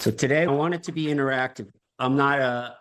So today I want it to be interactive. I'm not a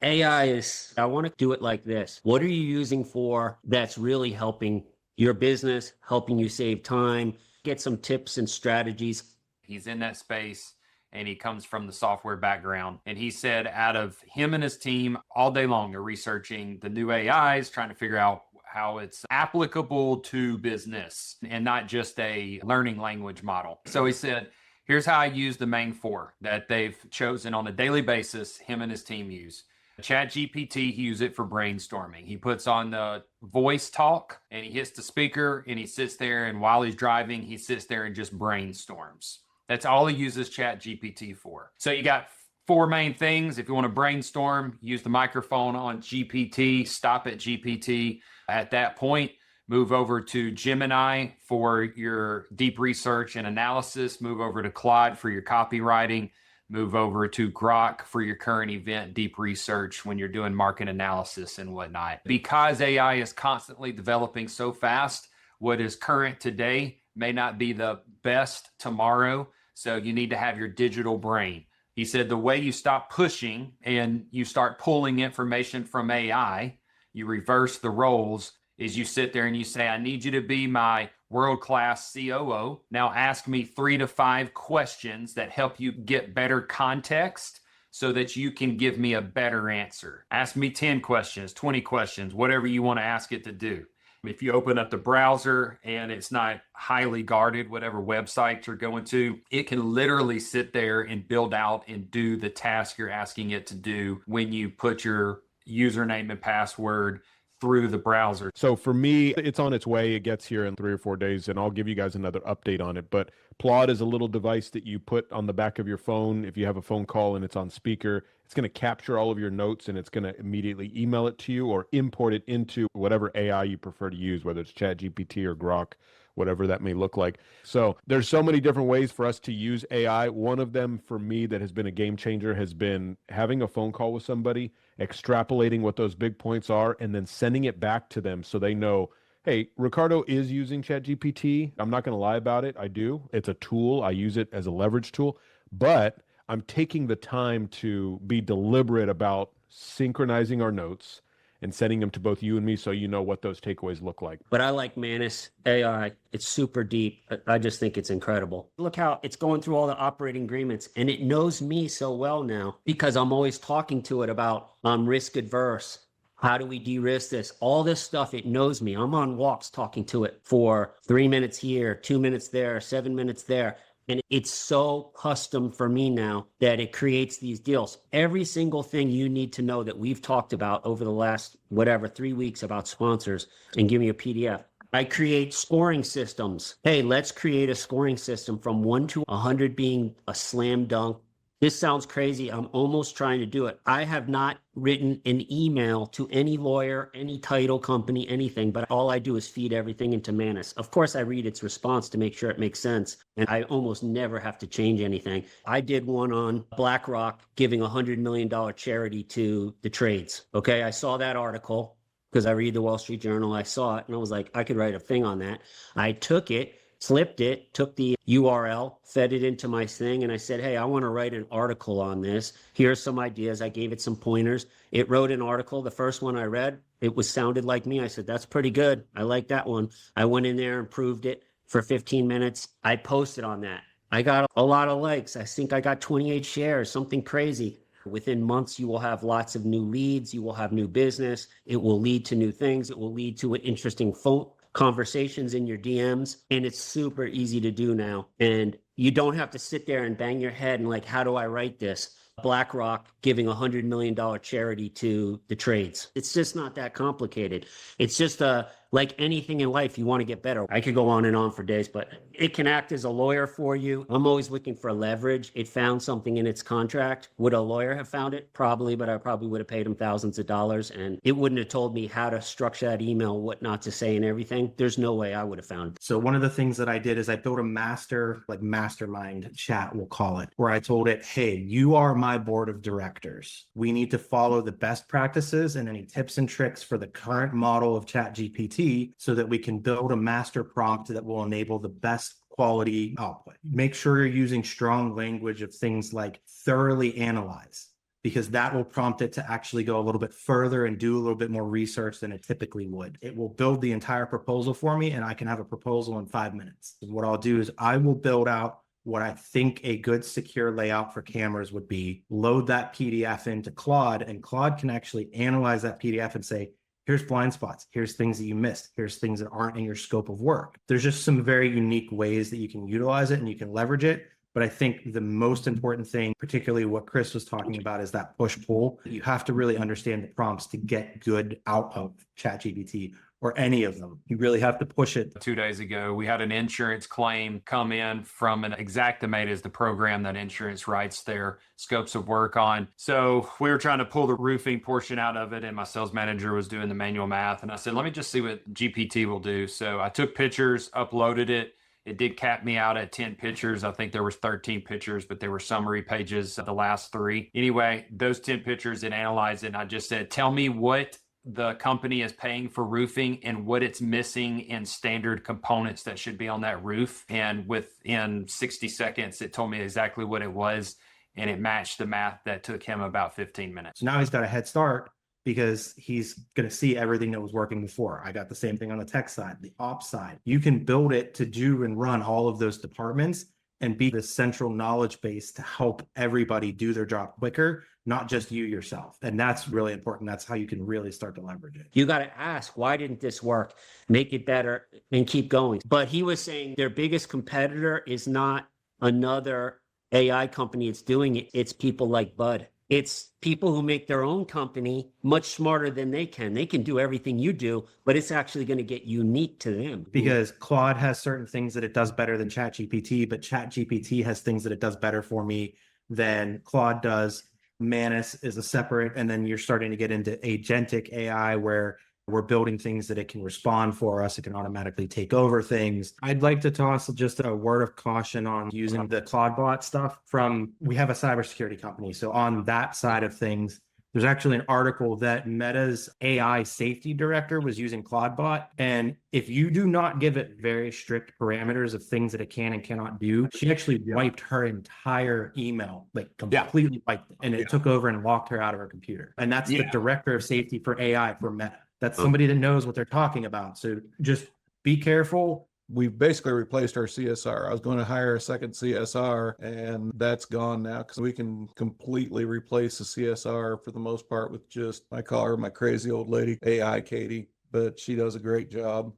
I want to do it like this. What are you using for that's really helping your business, helping you save time, get some tips and strategies? He's in that space and he comes from the software background. And he said out of him and his team all day long, they're researching the new AIs, trying to figure out how it's applicable to business and not just a learning language model. So he said, here's how I use the main four that they've chosen on a daily basis, him and his team use. ChatGPT, he uses it for brainstorming. He puts on the voice talk and he hits the speaker and he sits there, and while he's driving, he sits there and just brainstorms. That's all he uses ChatGPT for. So you got four main things. If you want to brainstorm, use the microphone on GPT, stop at GPT. At that point, move over to Gemini for your deep research and analysis, move over to Claude for your copywriting, move over to Grok for your current event deep research when you're doing market analysis and whatnot. Because AI is constantly developing so fast, what is current today may not be the best tomorrow. So you need to have your digital brain. He said the way you stop pushing and you start pulling information from AI, you reverse the roles, is you sit there and you say, I need you to be my world-class COO. Now ask me 3 to 5 questions that help you get better context so that you can give me a better answer. Ask me 10 questions, 20 questions, whatever you want to ask it to do. If you open up the browser and it's not highly guarded, whatever website you're going to, it can literally sit there and build out and do the task you're asking it to do when you put your username and password through the browser. So for me, it's on its way. It gets here in 3 or 4 days, and I'll give you guys another update on it. But Plod is a little device that you put on the back of your phone. If you have a phone call and it's on speaker, it's going to capture all of your notes and it's going to immediately email it to you or import it into whatever AI you prefer to use, whether it's ChatGPT or Grok, whatever that may look like. So there's so many different ways for us to use AI. One of them for me that has been a game changer has been having a phone call with somebody, extrapolating what those big points are, and then sending it back to them so they know, hey, Ricardo is using ChatGPT. I'm not going to lie about it. I do. It's a tool. I use it as a leverage tool, but I'm taking the time to be deliberate about synchronizing our notes and sending them to both you and me so you know what those takeaways look like. But I like Manus AI. It's super deep. I just think it's incredible. Look how it's going through all the operating agreements, and it knows me so well now because I'm always talking to it about risk adverse. How do we de-risk this? All this stuff, it knows me. I'm on walks talking to it for 3 minutes here, 2 minutes there, 7 minutes there. And it's so custom for me now that it creates these deals. Every single thing you need to know that we've talked about over the last, 3 weeks about sponsors, and give me a PDF. I create scoring systems. Hey, let's create a scoring system from 1 to 100 being a slam dunk. This sounds crazy. I'm almost trying to do it. I have not written an email to any lawyer, any title company, anything, but all I do is feed everything into Manus. Of course, I read its response to make sure it makes sense, and I almost never have to change anything. I did one on BlackRock giving $100 million charity to the trades. Okay, I saw that article because I read the Wall Street Journal. I saw it, and I was like, I could write a thing on that. I took it, flipped it, took the URL, fed it into my thing, and I said, hey, I want to write an article on this. Here's some ideas. I gave it some pointers. It wrote an article. The first one I read, sounded like me. I said, that's pretty good. I like that one. I went in there, improved it for 15 minutes. I posted on that. I got a lot of likes. I think I got 28 shares, something crazy. Within months, you will have lots of new leads. You will have new business. It will lead to new things. It will lead to an interesting phone conversations in your DMs, and it's super easy to do now. And you don't have to sit there and bang your head and like, how do I write this? BlackRock giving $100 million charity to the trades. It's just not that complicated. It's just like anything in life, you want to get better. I could go on and on for days, but it can act as a lawyer for you. I'm always looking for leverage. It found something in its contract. Would a lawyer have found it? Probably, but I probably would have paid him thousands of dollars, and it wouldn't have told me how to structure that email, what not to say and everything. There's no way I would have found it. So one of the things that I did is I built a mastermind chat, we'll call it, where I told it, hey, you are my board of directors. We need to follow the best practices and any tips and tricks for the current model of ChatGPT so that we can build a master prompt that will enable the best quality output. Make sure you're using strong language of things like thoroughly analyze, because that will prompt it to actually go a little bit further and do a little bit more research than it typically would. It will build the entire proposal for me, and I can have a proposal in 5 minutes. And what I'll do is I will build out what I think a good secure layout for cameras would be, load that PDF into Claude, and Claude can actually analyze that PDF and say, here's blind spots, here's things that you missed, here's things that aren't in your scope of work. There's just some very unique ways that you can utilize it and you can leverage it. But I think the most important thing, particularly what Chris was talking about, is that push-pull. You have to really understand the prompts to get good out of ChatGPT or any of them. You really have to push it. 2 days ago, we had an insurance claim come in from an Xactimate, is the program that insurance writes their scopes of work on. So we were trying to pull the roofing portion out of it, and my sales manager was doing the manual math. And I said, let me just see what GPT will do. So I took pictures, uploaded it. It did cap me out at 10 pictures. I think there was 13 pictures, but there were summary pages, the last 3. Anyway, those 10 pictures, it analyzed it, and I just said, tell me what the company is paying for roofing and what it's missing in standard components that should be on that roof. And within 60 seconds, it told me exactly what it was, and it matched the math that took him about 15 minutes. So now he's got a head start because he's going to see everything that was working before. I got the same thing on the tech side, the ops side. You can build it to do and run all of those departments and be the central knowledge base to help everybody do their job quicker, not just you yourself. And that's really important. That's how you can really start to leverage it. You got to ask, why didn't this work? Make it better and keep going. But he was saying their biggest competitor is not another AI company that's doing it. It's people like Bud. It's people who make their own company much smarter than they can. They can do everything you do, but it's actually going to get unique to them. Because Claude has certain things that it does better than ChatGPT, but ChatGPT has things that it does better for me than Claude does. Manus is a separate, and then you're starting to get into agentic AI where we're building things that it can respond for us. It can automatically take over things. I'd like to toss just a word of caution on using the CloudBot stuff we have a cybersecurity company. So on that side of things, there's actually an article that Meta's AI safety director was using CloudBot. And if you do not give it very strict parameters of things that it can and cannot do, she actually wiped her entire email, like completely wiped it. And it took over and locked her out of her computer. And that's the director of safety for AI for Meta. That's somebody that knows what they're talking about. So just be careful. We've basically replaced our CSR. I was going to hire a second CSR, and that's gone now because we can completely replace the CSR for the most part with just, I call her my crazy old lady, AI Katie, but she does a great job.